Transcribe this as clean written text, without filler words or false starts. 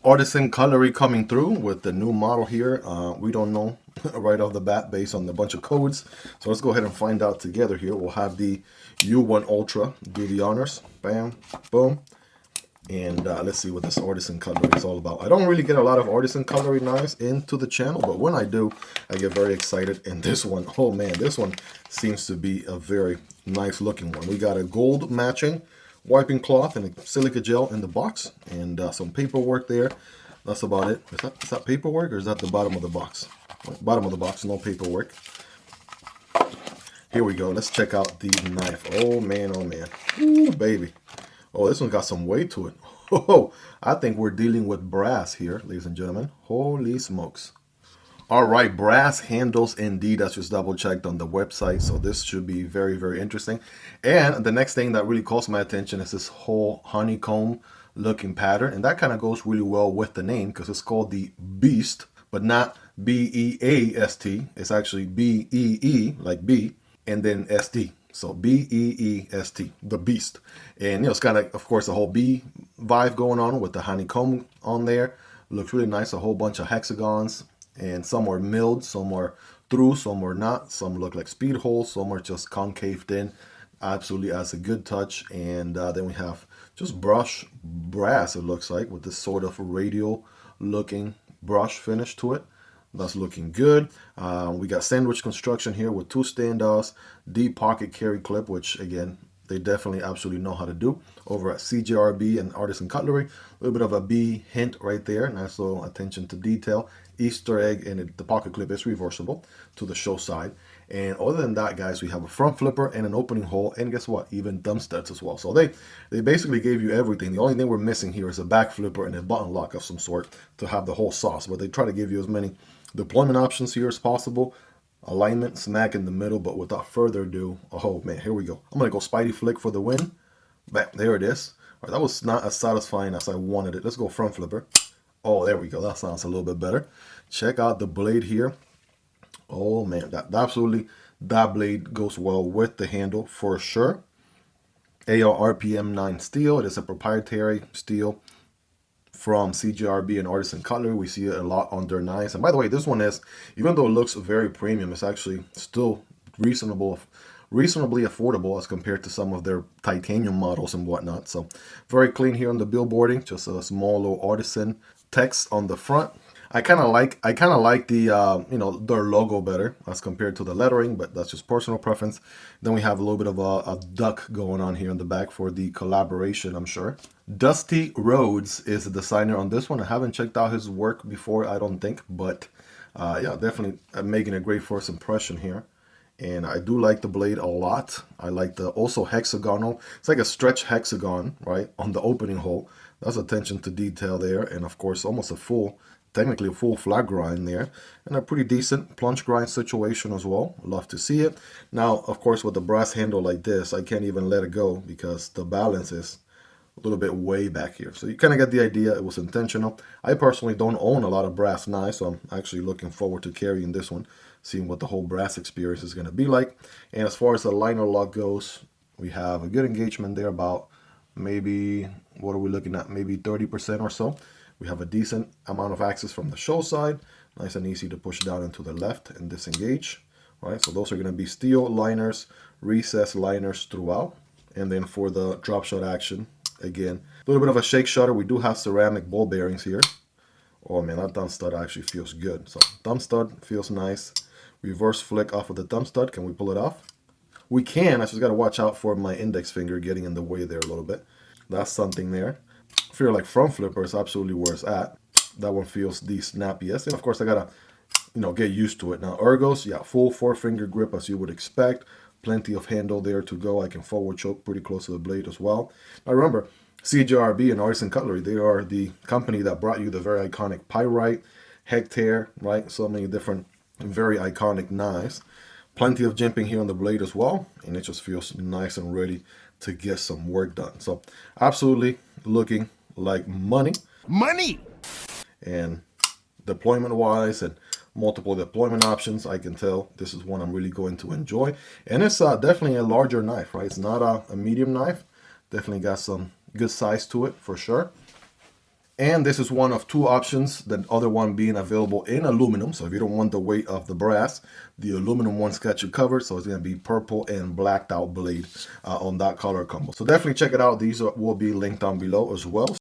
Artisan Cutlery coming through with the new model here. We don't know right off the bat based on the bunch of codes. So let's go ahead and find out together here. We'll have the U1 Ultra do the honors. Bam, boom. And let's see what this Artisan Cutlery is all about. I don't really get a lot of Artisan Cutlery knives into the channel, but when I do, I get very excited. And this one, oh man, this one seems to be a very nice looking one. We got a gold matching wiping cloth and a silica gel in the box, and some paperwork there. That's about it. Is that paperwork, or is that the bottom of the box? Bottom of the box, no paperwork. Here we go. Let's check out the knife. Oh man, oh man. Ooh, baby. Oh, this one got some weight to it. Oh, I think we're dealing with brass here, ladies and gentlemen. Holy smokes. All right, brass handles indeed. That's just double checked on the website. So this should be very, very interesting. And the next thing that really calls my attention is this whole honeycomb looking pattern. And that kind of goes really well with the name because it's called the Beast, but not B-E-A-S-T. It's actually B-E-E, like B, and then S-T. So B-E-E-S-T, the Beast. And, you know, it's kind of course, the whole bee vibe going on with the honeycomb on there. Looks really nice, a whole bunch of hexagons. And some are milled, some are through, some are not. Some look like speed holes, some are just concaved in. Absolutely adds a good touch. And then we have just brush brass, it looks like, with this sort of radial looking brush finish to it. That's looking good. We got sandwich construction here with two standoffs, deep pocket carry clip, which again, they definitely absolutely know how to do over at CJRB and Artisan Cutlery. A little bit of a B hint right there. Nice little attention to detail. Easter egg, and the pocket clip is reversible to the show side. And other than that, guys, we have a front flipper and an opening hole, and guess what? Even thumb studs as well. So they basically gave you everything. The only thing we're missing here is a back flipper and a button lock of some sort to have the whole sauce. But they try to give you as many deployment options here as possible. Alignment smack in the middle, but without further ado, oh man, here we go. I'm gonna go Spidey flick for the win. Bam, there it is. All right, that was not as satisfying as I wanted it. Let's go front flipper. Oh, there we go. That sounds a little bit better. Check out the blade here. Oh man, that blade goes well with the handle for sure. AR RPM 9 steel. It is a proprietary steel from CJRB and Artisan Cutlery. We see it a lot on their knives. And by the way, this one is, even though it looks very premium, it's actually still reasonably affordable as compared to some of their titanium models and whatnot. So very clean here on the billboarding, just a small little Artisan text on the front. I kind of like the you know, their logo better as compared to the lettering, but that's just personal preference. Then we have a little bit of a duck going on here in the back for the collaboration, I'm sure. Dusty Rhodes is the designer on this one. I haven't checked out his work before, I don't think, but yeah, definitely making a great first impression here. And I do like the blade a lot. I like the also hexagonal. It's like a stretch hexagon, right, on the opening hole. That's attention to detail there. And of course, almost a full, technically a full flat grind there. And a pretty decent plunge grind situation as well. Love to see it. Now, of course, with the brass handle like this, I can't even let it go because the balance is a little bit way back here. So you kind of get the idea. It was intentional. I personally don't own a lot of brass knives, so I'm actually looking forward to carrying this one, seeing what the whole brass experience is going to be like. And as far as the liner lock goes, we have a good engagement there, about maybe, what are we looking at, maybe 30% or so. We have a decent amount of access from the show side, nice and easy to push down into the left and disengage. Right, so those are going to be steel liners, recessed liners throughout. And then for the drop shot action, again, a little bit of a shake shutter. We do have ceramic ball bearings here. Oh man, that thumb stud actually feels good. So thumb stud feels nice. Reverse flick off of the thumb stud. Can we pull it off? We can. I just got to watch out for my index finger getting in the way there a little bit. That's something there. I feel like front flipper is absolutely where it's at. That one feels the snappiest. And of course, I got to, you know, get used to it. Now, ergos, yeah, full 4-finger grip as you would expect. Plenty of handle there to go. I can forward choke pretty close to the blade as well. Now remember, CJRB and Artisan Cutlery, they are the company that brought you the very iconic Pyrite, Hectare, right? So many different very iconic knives. Plenty of jimping here on the blade as well. And it just feels nice and ready to get some work done. So absolutely looking like money. Money! And deployment wise and multiple deployment options, I can tell this is one I'm really going to enjoy. And it's definitely a larger knife, right? It's not a medium knife. Definitely got some good size to it for sure. And this is one of two options, the other one being available in aluminum. So if you don't want the weight of the brass, the aluminum one's got you covered. So it's going to be purple and blacked out blade on that color combo. So definitely check it out. These will be linked down below as well.